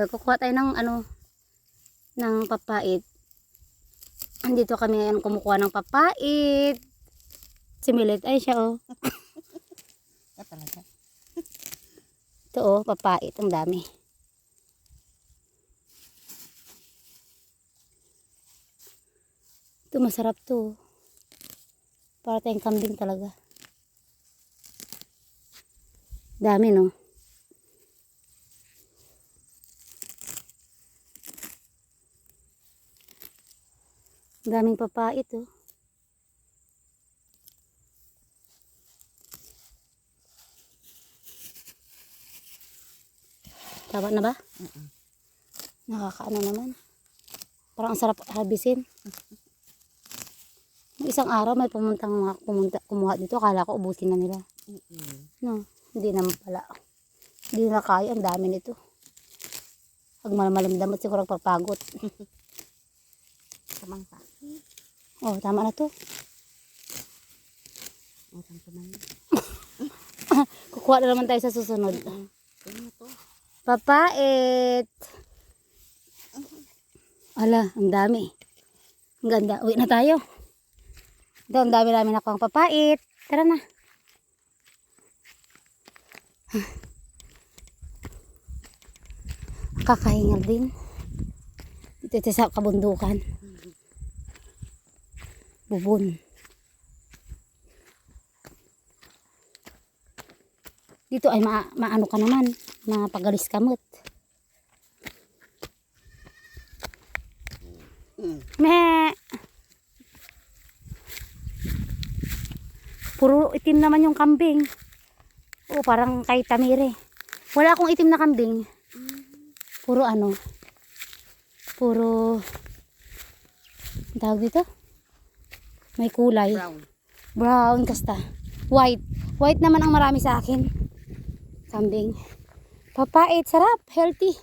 Kukuha tayo ng ng papait. Andito kami ngayon kumukuha ng papait. Si Milet, ay siya oh. Talaga. Ito oh, papait, ang dami. Ito masarap to. Para tayong kambing talaga. Dami no. Daming papait oh. Tama na ba? Nakakaano naman. Parang ang sarap habisin. Isang araw may kumuha dito. Akala ko ubusin na nila. No, hindi naman pala. Hindi na kaya. Ang dami nito. Pag malamdamat siguro papagod. Tamang pa. Oh, tama na to. Kukuha na naman tayo sa susunod. Papait. Ala, ang dami. Ang ganda. Uwi na tayo. Ito, ang dami namin ako ang papait. Tara na. Kakahingal din. Dito sa kabundukan. Bubon. Dito ay maano ka naman. Mapagalis kamot. Meh. Puro itim naman yung kambing. Oh, parang kay Tamire. Wala akong itim na kambing. Puro puro ang tawag dito? May kulay. Brown kasta. White. White naman ang marami sa akin. Kambing. Papait, sarap, healthy.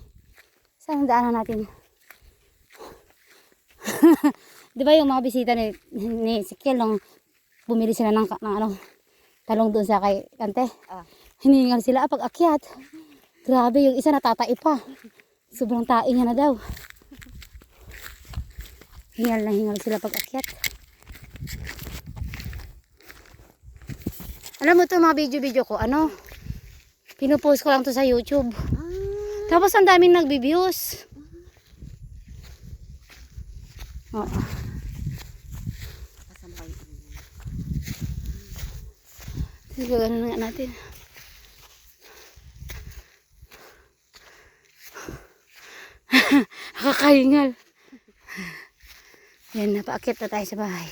Saan ang daanan natin? Di ba yung mga bisita ni Sikiel nung bumili sila ng talong doon sa kay Kante? Hiningal sila pag akyat. Grabe, yung isa natatai pa. Sobrang tae niya na daw. Hingal na hingal sila pag akyat. Alam mo to mga video ko, pinupost ko lang to sa YouTube. Tapos ang daming nagbi-views. Oo. Sige, ganun nga natin. Kakahingal. Yan, napaakyat na tayo sa bahay.